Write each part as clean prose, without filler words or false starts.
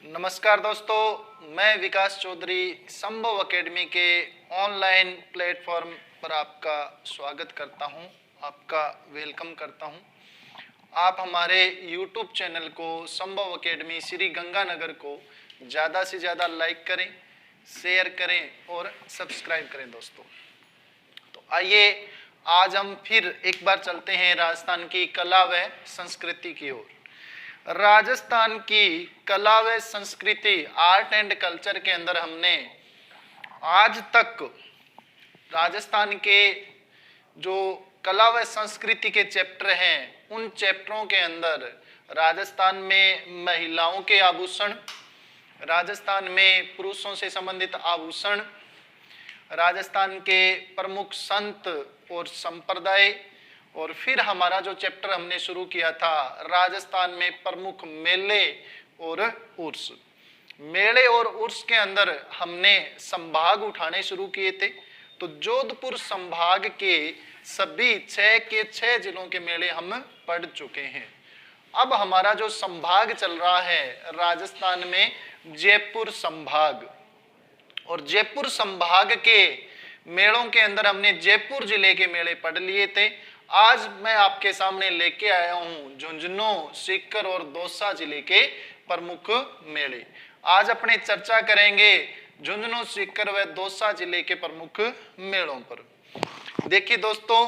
नमस्कार दोस्तों, मैं विकास चौधरी संभव एकेडमी के ऑनलाइन प्लेटफॉर्म पर आपका स्वागत करता हूं, आपका वेलकम करता हूं। आप हमारे YouTube चैनल को संभव एकेडमी श्री गंगानगर को ज़्यादा से ज़्यादा लाइक करें, शेयर करें और सब्सक्राइब करें दोस्तों। तो आइए आज हम फिर एक बार चलते हैं राजस्थान की कला व संस्कृति की ओर। राजस्थान की कला व संस्कृति आर्ट एंड कल्चर के अंदर हमने आज तक राजस्थान के जो कला व संस्कृति के चैप्टर हैं उन चैप्टरों के अंदर राजस्थान में महिलाओं के आभूषण, राजस्थान में पुरुषों से संबंधित आभूषण, राजस्थान के प्रमुख संत और संप्रदाय, और फिर हमारा जो चैप्टर हमने शुरू किया था राजस्थान में प्रमुख मेले और उर्स। मेले और उर्स के अंदर हमने संभाग उठाने शुरू किए थे। तो जोधपुर संभाग के सभी 6 के 6 जिलों के मेले हम पढ़ चुके हैं। अब हमारा जो संभाग चल रहा है राजस्थान में जयपुर संभाग, और जयपुर संभाग के मेलों के अंदर हमने जयपुर जिले के मेले पढ़ लिए थे। आज मैं आपके सामने लेके आया हूं झुंझुनू, सीकर और दौसा जिले के प्रमुख मेले। आज अपने चर्चा करेंगे झुंझुनू, सीकर व दौसा जिले के प्रमुख मेलों पर। देखिए दोस्तों,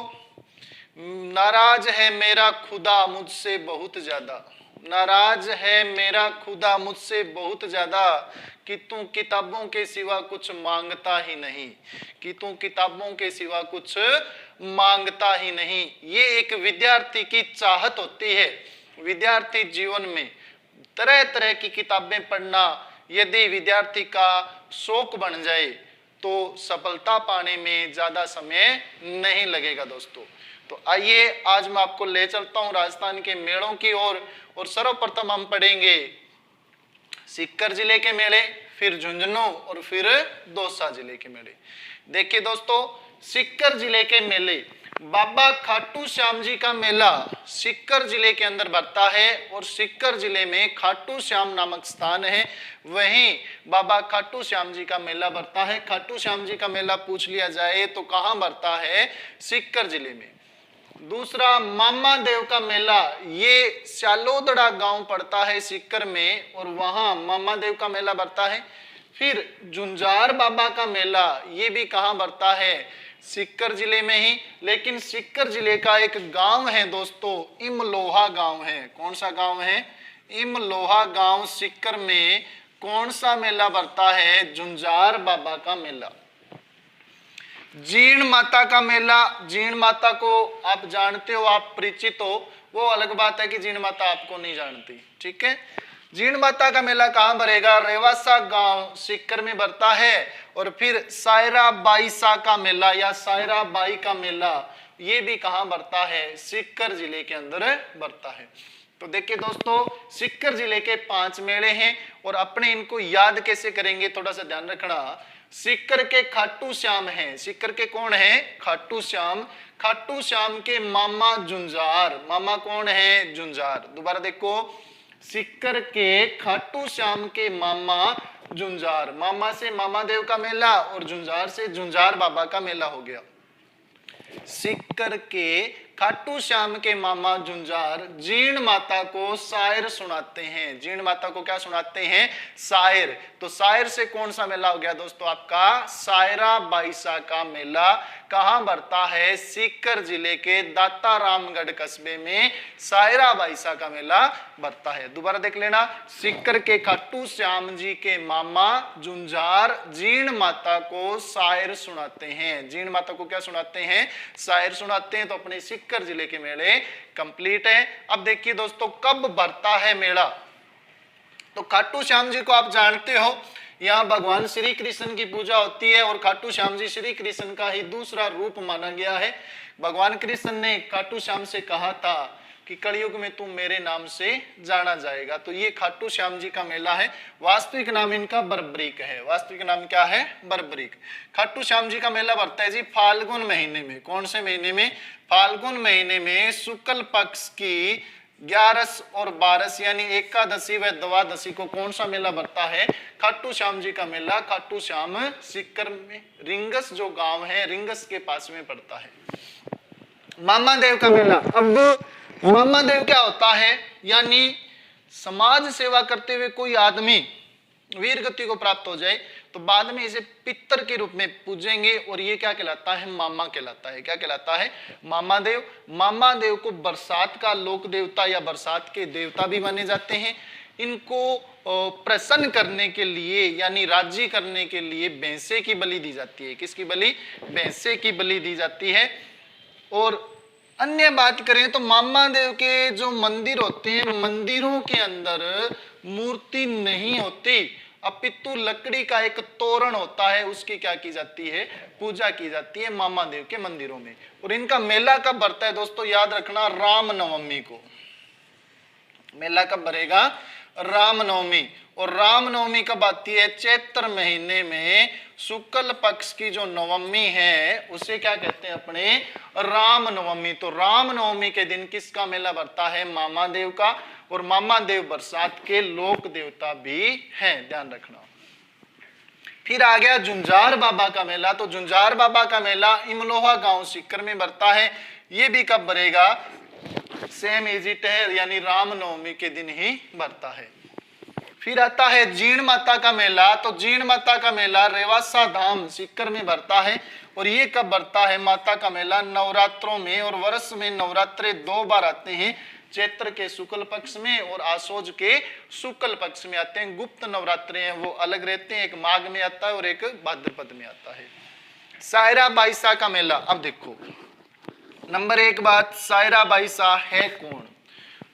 नाराज है मेरा खुदा मुझसे बहुत ज्यादा, नाराज है मेरा खुदा मुझसे बहुत ज्यादा, कि तू किताबों के सिवा कुछ मांगता ही नहीं, कि तू किताबों के सिवा कुछ मांगता ही नहीं। ये एक विद्यार्थी की चाहत होती है। विद्यार्थी जीवन में तरह तरह की किताबें पढ़ना यदि विद्यार्थी का शौक बन जाए तो सफलता पाने में ज्यादा समय नहीं लगेगा दोस्तों। तो आइए आज मैं आपको ले चलता हूं राजस्थान के मेलों की ओर, और सर्वप्रथम हम पढ़ेंगे सीकर जिले के मेले, फिर झुंझुनू और फिर दौसा जिले के मेले। देखिए दोस्तों, सीकर जिले के मेले, बाबा खाटू श्याम जी का मेला सीकर जिले के अंदर बढ़ता है, और सीकर जिले में खाटू श्याम नामक स्थान है, वहीं बाबा खाटू श्याम जी का मेला बढ़ता है। खाटू श्याम जी का मेला पूछ लिया जाए तो कहां बढ़ता है? सीकर जिले में। दूसरा, मामा देव का मेला, ये स्यालोदड़ा गांव पड़ता है सीकर में, और वहां मामा देव का मेला बढ़ता है। फिर झुंझार बाबा का मेला, ये भी कहां बढ़ता है? सीकर जिले में ही, लेकिन सीकर जिले का एक गांव है दोस्तों, इमलोहा गांव है। कौन सा गांव है? इमलोहा गांव। सीकर में कौन सा मेला बढ़ता है? झुंझार बाबा का मेला। जीण माता का मेला, जीण माता को आप जानते हो, आप परिचित हो, वो अलग बात है कि जीण माता आपको नहीं जानती, ठीक है। जीण माता का मेला कहां भरेगा? रेवासा गांव सीकर में बढ़ता है। और फिर सायरा बाईसा का मेला या सायरा बाई का मेला, ये भी कहां बढ़ता है? सीकर जिले के अंदर बढ़ता है। तो देखिए दोस्तों, सीकर जिले के 5 मेले हैं, और अपने इनको याद कैसे करेंगे थोड़ा सा ध्यान रखना। सीकर के खाटू श्याम हैं। सीकर के कौन है? खाटू श्याम। खाटू श्याम के मामा झुंझार। मामा कौन है? झुंझार। दोबारा देखो, सीकर के खाटू श्याम के मामा झुंझार। मामा से मामा देव का मेला और झुंझार से झुंझार बाबा का मेला हो गया। सीकर के खाटू श्याम के मामा झुंझार जीण माता को शायर सुनाते हैं। जीण माता को क्या सुनाते हैं? शायर। तो शायर से कौन सा मेला हो गया दोस्तों आपका? सायरा बाईसा का मेला। कहां बढ़ता है? सीकर जिले के दाता रामगढ़ कस्बे में सायरा बाईसा का मेला बढ़ता है। दोबारा देख लेना, सीकर के खाटू श्याम जी के मामा झुंझार जीण माता को शायर सुनाते हैं। जीण माता को क्या सुनाते हैं? शायर सुनाते हैं। तो अपने सीकर जिले के मेले कंप्लीट है। अब देखिए दोस्तों, कब बढ़ता है मेला? तो खाटू श्याम जी को आप जानते हो, यहाँ भगवान श्री कृष्ण की पूजा होती है, और खाटू श्याम जी श्री कृष्ण का ही दूसरा रूप माना गया है। भगवान कृष्ण ने खाटू श्याम से कहा था कि कलयुग में तू मेरे नाम से जाना जाएगा। तो ये खाटू श्याम जी का मेला है। वास्तविक नाम इनका बरबरीक है। वास्तविक नाम क्या है? बरबरीक। खाटू श्याम जी का मेला बढ़ता है जी फाल्गुन महीने में। कौन से महीने में? फाल्गुन महीने में शुक्ल पक्ष की ग्यारस और बारस यानी एकादशी व द्वादशी को कौन सा मेला बढ़ता है? खाटू श्याम जी का मेला खाटू श्याम सीकर में, रिंगस जो गांव है रिंगस के पास में पड़ता है। मामा देव का मेला। अब मामा देव क्या होता है? यानी समाज सेवा करते हुए कोई आदमी वीर गति को प्राप्त हो जाए तो बाद में इसे पितर के रूप में पूजेंगे और ये क्या कहलाता है? मामा कहलाता है। क्या कहलाता है? मामा देव। मामा देव को बरसात का लोक देवता या बरसात के देवता भी माने जाते हैं। इनको प्रसन्न करने के लिए यानी राजी करने के लिए भैंसे की बलि दी जाती है। किसकी बलि? भैंसे की बलि दी जाती है। और अन्य बात करें तो मामा देव के जो मंदिर होते हैं, मंदिरों के अंदर मूर्ति नहीं होती, अपितु लकड़ी का एक तोरण होता है, उसकी क्या की जाती है? पूजा की जाती है मामा देव के मंदिरों में। और इनका मेला कब भरता है दोस्तों? याद रखना, रामनवमी को। मेला कब भरेगा? रामनवमी। और रामनवमी कब आती है? चैत्र महीने में शुक्ल पक्ष की जो नवमी है उसे क्या कहते हैं अपने? रामनवमी। तो रामनवमी के दिन किसका मेला भरता है? मामा देव का। और मामा देव बरसात के लोक देवता भी हैं, ध्यान रखना। फिर आ गया जुंजार बाबा का मेला। तो जुंजार बाबा का मेला इमलोहा गांव सीकर में भरता है। ये भी कब भरेगा? सेम इज इट है, यानी रामनवमी के दिन ही भरता है। फिर आता है जीण माता का मेला। तो जीण माता का मेला रेवासा धाम सीकर में भरता है। और ये कब भरता है? माता का मेला नवरात्रों में। और वर्ष में नवरात्रे 2 बार आते हैं, चैत्र के शुक्ल पक्ष में और आसोज के शुक्ल पक्ष में आते हैं। गुप्त नवरात्रे हैं वो अलग रहते हैं, एक माघ में आता है और एक भाद्रपद में आता है। सायरा बाईसा का मेला। अब देखो नंबर 1 बात, सायरा बाईसा है कौन?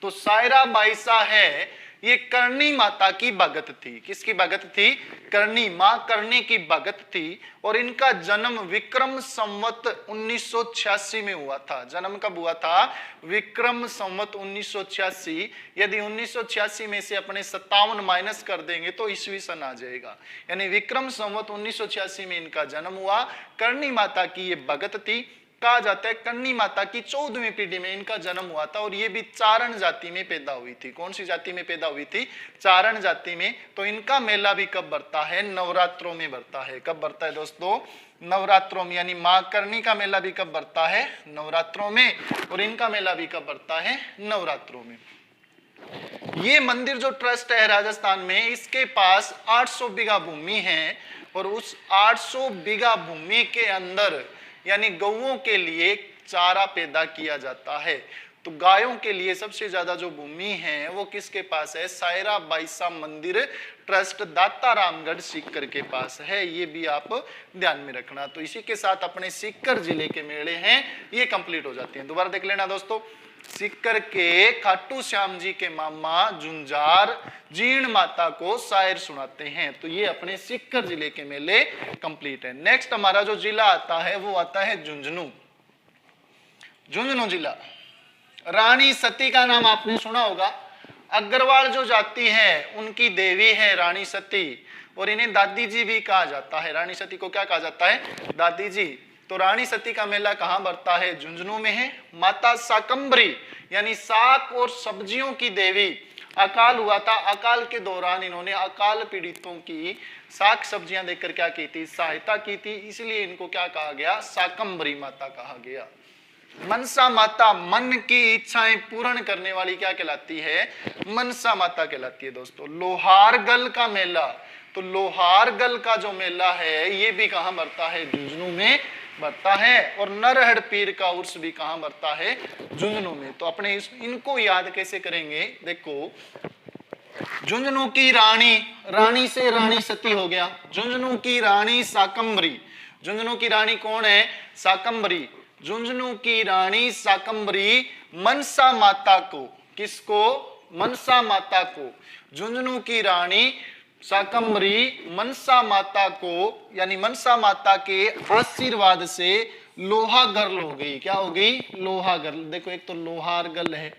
तो सायरा बाईसा है ये करणी माता की भगत थी। किसकी भगत थी? करणी, मां करणी की भगत थी। और इनका जन्म विक्रम संवत 1986 में हुआ था। जन्म कब हुआ था? विक्रम संवत 1986। यदि 1986 में से अपने 57 माइनस कर देंगे तो ईस्वी सन आ जाएगा। यानी विक्रम संवत 1986 में इनका जन्म हुआ। करणी माता की ये भगत थी। कहा जाता है करणी माता की 14वीं पीढ़ी में इनका जन्म हुआ था। और ये भी चारण जाति में पैदा हुई थी। कौन सी जाति में पैदा हुई थी? चारण जाति में। तो इनका मेला भी कब भरता है? नवरात्रों में भरता है। कब भरता है दोस्तों? नवरात्रों में। यानी मां करणी का मेला भी कब भरता है? नवरात्रों में। और इनका मेला भी कब भरता है? नवरात्रों में। ये मंदिर जो ट्रस्ट है राजस्थान में, इसके पास 800 बीघा भूमि है। और उस 800 बीघा भूमि के अंदर यानी गौओं के लिए चारा पैदा किया जाता है। तो गायों के लिए सबसे ज्यादा जो भूमि है वो किसके पास है? सायरा बाईसा मंदिर ट्रस्ट दाता रामगढ़ सीकर के पास है। ये भी आप ध्यान में रखना। तो इसी के साथ अपने सीकर जिले के मेले हैं ये कंप्लीट हो जाते हैं। दोबारा देख लेना दोस्तों, सीकर के खाटू श्याम जी के मामा जुंजार जीण माता को शायर सुनाते हैं। तो ये अपने सीकर जिले के मेले कंप्लीट है। नेक्स्ट हमारा जो जिला आता है वो आता है झुंझुनू। झुंझुनू जिला, रानी सती का नाम आपने सुना होगा। अग्रवाल जो जाति है उनकी देवी है रानी सती। और इन्हें दादी जी भी कहा जाता है। रानी सती को क्या कहा जाता है? दादी जी। तो रानी सती का मेला कहां भरता है? झुंझुनू में है। माता शाकंभरी यानी साग और सब्जियों की देवी। अकाल हुआ था, अकाल के दौरान इन्होंने अकाल पीड़ितों की साग सब्जियां देकर क्या की थी? सहायता की थी। इसलिए इनको क्या कहा गया? शाकंभरी माता कहा गया। मनसा माता, मन की इच्छाएं पूर्ण करने वाली क्या कहलाती है? मनसा माता कहलाती है दोस्तों। लोहारगल का मेला। तो लोहारगल का जो मेला है ये भी कहां भरता है? झुंझुनू में भरता है। और नरहड़ पीर का उर्स भी कहां भरता है? झुंझुनू में। तो अपने इनको याद कैसे करेंगे? देखो, झुंझुनू की रानी, रानी से रानी सती हो गया। झुंझुनू की रानी शाकंभरी। झुंझुनू की रानी कौन है? शाकंभरी। झुंझुनू की रानी शाकंभरी मनसा माता को, किसको? मनसा माता को। झुंझुनू की रानी शाकंभरी मनसा माता को यानी मनसा माता के आशीर्वाद से लोहा गर्ल हो गई। क्या हो गई? लोहा गर्ल। देखो, एक तो लोहार गर्ल है,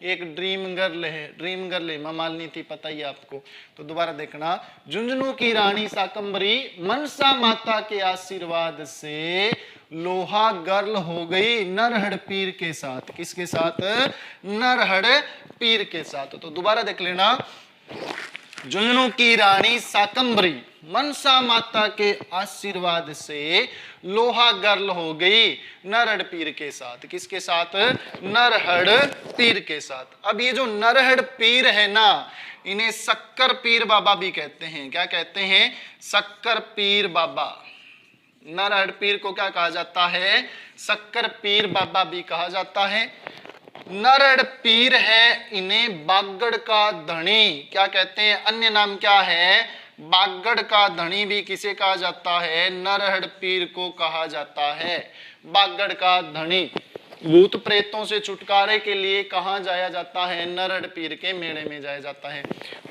एक ड्रीम गर्ल है, ड्रीम गर्ल हेमा मालिनी थी, पता ही आपको। तो दोबारा देखना, झुंझुनू की रानी शाकंभरी मनसा माता के आशीर्वाद से लोहा गर्ल हो गई नरहड़ पीर के साथ। किसके साथ? नरहड़ पीर के साथ। तो दोबारा देख लेना, झुंझुनू की रानी शाकंभरी मनसा माता के आशीर्वाद से लोहा गर्ल हो गई नरहड़ पीर के साथ। किसके साथ? नरहड़ पीर के साथ। अब ये जो नरहड़ पीर है ना, इन्हें शक्कर पीर बाबा भी कहते हैं। क्या कहते हैं? शक्कर पीर बाबा। नरहड़ पीर को क्या कहा जाता है? शक्कर पीर बाबा भी कहा जाता है। नरहड़ पीर है, इन्हें बागड़ का धनी क्या कहते हैं? अन्य नाम क्या है? बागड़ का धनी भी किसे कहा जाता है? नरहड़ पीर को कहा जाता है। बागड़ का धनी। भूत प्रेतों से छुटकारे के लिए कहाँ जाया जाता है? नरहड़ पीर के मेले में जाया जाता है।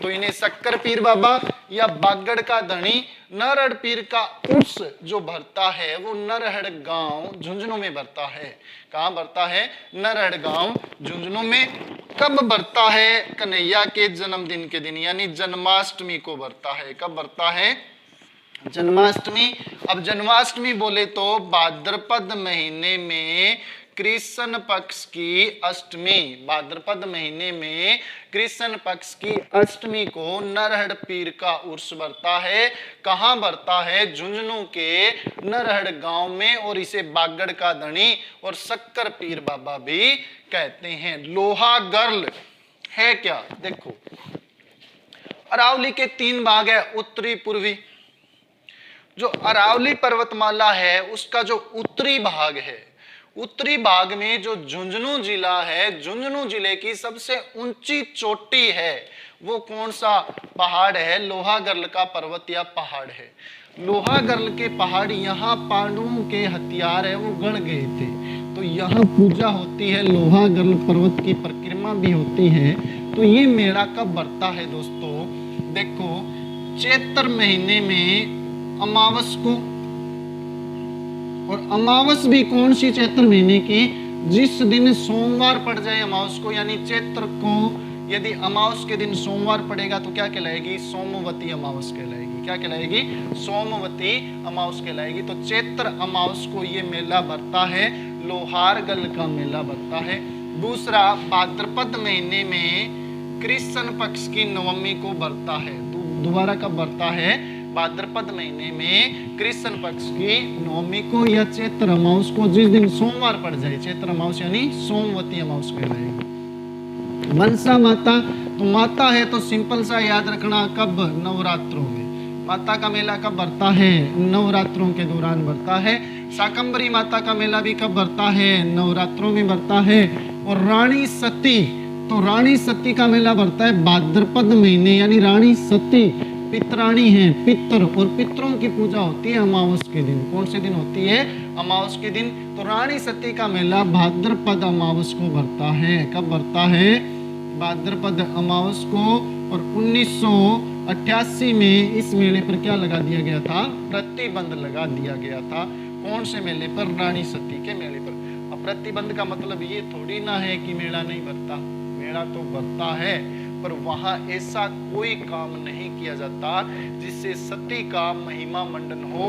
तो इन्हें शक्कर पीर बाबा या बागड़ का धनी। नरहड़ पीर का उर्स जो भरता है वो नरहड़ गांव झुंझुनू में भरता है। कहाँ भरता है? नरहड़ गांव झुंझुनू में। कब भरता है? कन्हैया के जन्मदिन के दिन, यानी जन्माष्टमी को भरता है। कब भरता है? जन्माष्टमी। अब जन्माष्टमी बोले तो भाद्रपद महीने में कृष्ण पक्ष की अष्टमी, भाद्रपद महीने में कृष्ण पक्ष की अष्टमी को नरहड़ पीर का उर्स भरता है। कहाँ भरता है? झुंझुनू के नरहड़ गांव में। और इसे बागड़ का धनी और शक्कर पीर बाबा भी कहते हैं। लोहा गर्ल है क्या? देखो, अरावली के 3 भाग है, उत्तरी पूर्वी। जो अरावली पर्वतमाला है उसका जो उत्तरी भाग है, उत्तरी भाग में जो झुंझुनू जिला है, झुंझुनू जिले की सबसे ऊंची चोटी है, वो कौन सा पहाड़ है? लोहागर्ल का पर्वत या पहाड़ है। लोहागर्ल के पहाड़, यहाँ पांडवों के हथियार है वो गड़ गए थे, तो यहाँ पूजा होती है। लोहागर्ल पर्वत की परिक्रमा भी होती है। तो ये मेला कब बढ़ता है दोस्तों? देखो, चैत्र महीने में अमावस को, और अमावस भी कौन सी? चैत्र महीने की, जिस दिन सोमवार पड़ जाए अमावस को, यानी चैत्र को यदि अमावस के दिन सोमवार पड़ेगा तो क्या कहलाएगी? सोमवती अमावस कहलाएगी। क्या कहलाएगी? सोमवती अमावस कहलाएगी। तो चैत्र अमावस को ये मेला भरता है, लोहारगल का मेला भरता है। दूसरा, भाद्रपद महीने में कृष्ण पक्ष की नवमी को भरता है। दोबारा कब भरता है? भाद्रपद महीने में कृष्ण पक्ष की नवमी को या चैत्र अमावस को, जिस दिन सोमवार पड़ जाए। चैत्र अमावस यानी सोमवती अमावस कहलाएगी। मनसा माता, तो माता है तो सिंपल सा याद रखना, कब? नवरात्रों में। माता का मेला कब भरता है? नवरात्रों के दौरान भरता है। शाकंभरी माता का मेला भी कब भरता है? नवरात्रों में भरता है। और रानी सती, तो रानी सती का मेला भरता है भाद्रपद महीने, यानी रानी सती पितरानी है, पितर, और पितरों की पूजा होती है अमावस के दिन। कौन से दिन होती है? अमावस के दिन। तो रानी सती का मेला भाद्रपद अमावस को भरता है। कब भरता है? भाद्रपद अमावस को। और 1988 में इस मेले पर क्या लगा दिया गया था? प्रतिबंध लगा दिया गया था। कौन से मेले पर? रानी सती के मेले पर। अब प्रतिबंध का मतलब ये थोड़ी ना है कि मेला नहीं भरता, मेला तो भरता है, पर वहां ऐसा कोई काम नहीं किया जाता जिससे सती का महिमा मंडन हो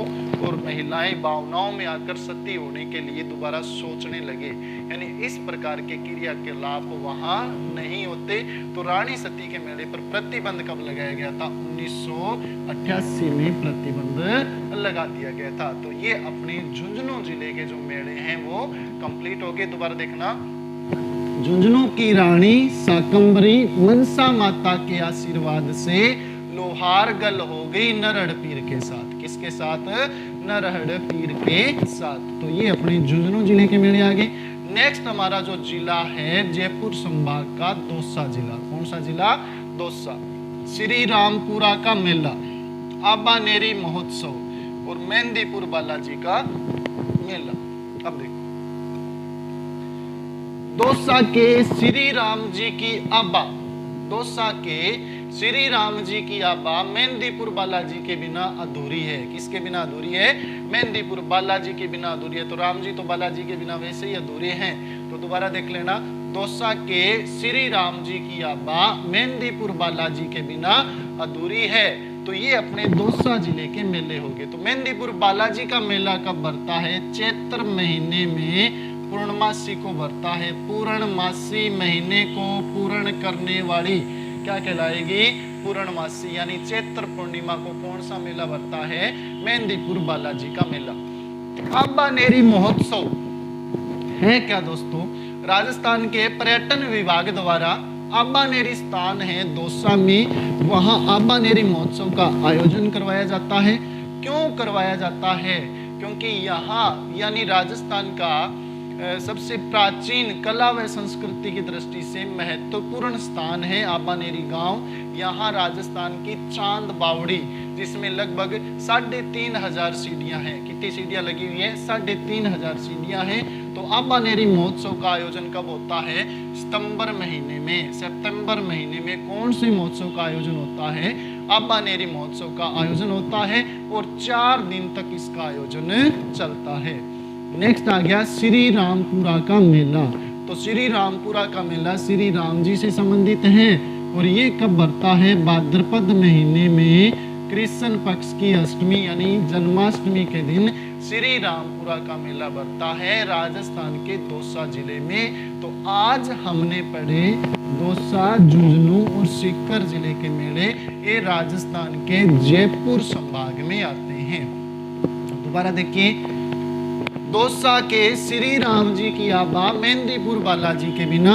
और महिलाएं भावनाओं में आकर सती होने के लिए दोबारा सोचने लगे। यानी इस प्रकार के क्रियाकलाप वहां नहीं होते। तो रानी सती के मेले पर प्रतिबंध कब लगाया गया था? 1988 में प्रतिबंध लगा दिया गया था। तो ये अपने झुंझुनू जिले के जो मेले हैं वो कंप्लीट हो गए। दोबारा देखना, झुंझुनू की रानी शाकंभरी मनसा माता के आशीर्वाद से लोहारगल हो गई नरहड़ पीर के साथ। किसके साथ? नरहड़ पीर के साथ। तो ये अपने झुंझुनू जिले के मेले आ गए। नेक्स्ट हमारा जो जिला है जयपुर संभाग का दौसा जिला। कौन सा जिला? दौसा। श्री रामपुरा का मेला, आबानेरी महोत्सव और मेहंदीपुर बालाजी का मेला। अब देखो, दौसा के श्री राम जी की आबा, दौसा के श्री राम जी की आबा मेहंदीपुर बालाजी के बिना अधूरी है। किसके बिना अधूरी है? मेहंदीपुर बालाजी के बिना अधूरी है। तो राम जी तो बालाजी के बिना वैसे ही अधूरे हैं। तो दोबारा देख लेना, दौसा के श्री राम जी की आबा मेहंदीपुर बालाजी के बिना अधूरी है। तो ये अपने दौसा जिले के मेले हो गए। तो मेहंदीपुर बालाजी का मेला कब भरता है? चैत्र महीने में पूर्णमासी को भरता है। पूर्णमासी महीने को पूर्ण करने वाली क्या कहलाएगी? पूर्णमासी, यानी चैत्र पूर्णिमा को कौन सा मेला भरता है? मेहंदीपुर बालाजी का मेला। आबानेरी महोत्सव है क्या दोस्तों? राजस्थान के पर्यटन विभाग द्वारा आबानेरी स्थान है दौसा में, वहां आबानेरी महोत्सव का आयोजन करवाया जाता है। क्यों करवाया जाता है? क्योंकि यहाँ यानी राजस्थान का सबसे प्राचीन कला व संस्कृति की दृष्टि से महत्वपूर्ण स्थान है आबानेरी गांव। यहाँ राजस्थान की चांद बावड़ी, जिसमें लगभग 3500 सीढ़ियां हैं। कितनी सीढ़ियां लगी हुई है? 3500 सीढ़ियां हैं। तो आबानेरी महोत्सव का आयोजन कब होता है? सितंबर महीने में। सितंबर महीने में कौन से महोत्सव का आयोजन होता है? आबानेरी महोत्सव का आयोजन होता है और 4 दिन तक इसका आयोजन चलता है। नेक्स्ट आ गया श्री रामपुरा का मेला। तो श्री रामपुरा का मेला श्री राम जी से संबंधित है और ये कब भरता है? भाद्रपद महीने में कृष्ण पक्ष की अष्टमी यानी जन्माष्टमी के दिन श्री रामपुरा का मेला भरता है राजस्थान के दौसा जिले में। तो आज हमने पढ़े दौसा, झुंझुनू और सीकर जिले के मेले, ये राजस्थान के जयपुर संभाग में आते हैं। दोबारा देखिए, दौसा के श्री राम जी की आबा मेहंदीपुर बालाजी के बिना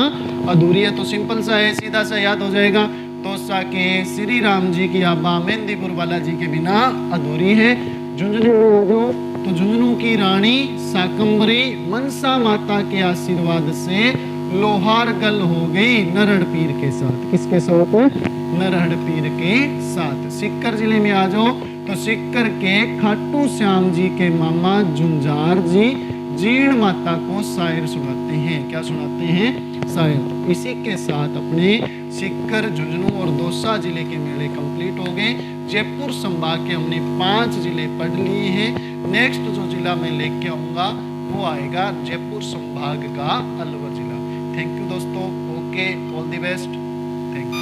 अधूरी है। तो सिंपल सा है, सीधा सा याद हो जाएगा। दौसा के श्री राम जी की आबा मेहंदीपुर बालाजी के बिना अधूरी है। झुंझुनू, तो झुंझुनू की रानी शाकंभरी मनसा माता के आशीर्वाद से लोहार गल हो गई नरहड़ पीर के साथ। किसके साथ? नरहड़ पीर के साथ। सीकर जिले में आ जाओ तो सीकर के खाटू श्याम जी के मामा झुंझार जी जीर्ण माता को शायर सुनाते हैं। क्या सुनाते हैं? शायर। इसी के साथ अपने सीकर, झुंझुनू और दौसा जिले के मेले कंप्लीट हो गए। जयपुर संभाग के हमने 5 जिले पढ़ लिए हैं। नेक्स्ट जो जिला मैं लेके आऊंगा वो आएगा जयपुर संभाग का अलवर जिला। थैंक यू दोस्तों। Okay, all the best. Thank you.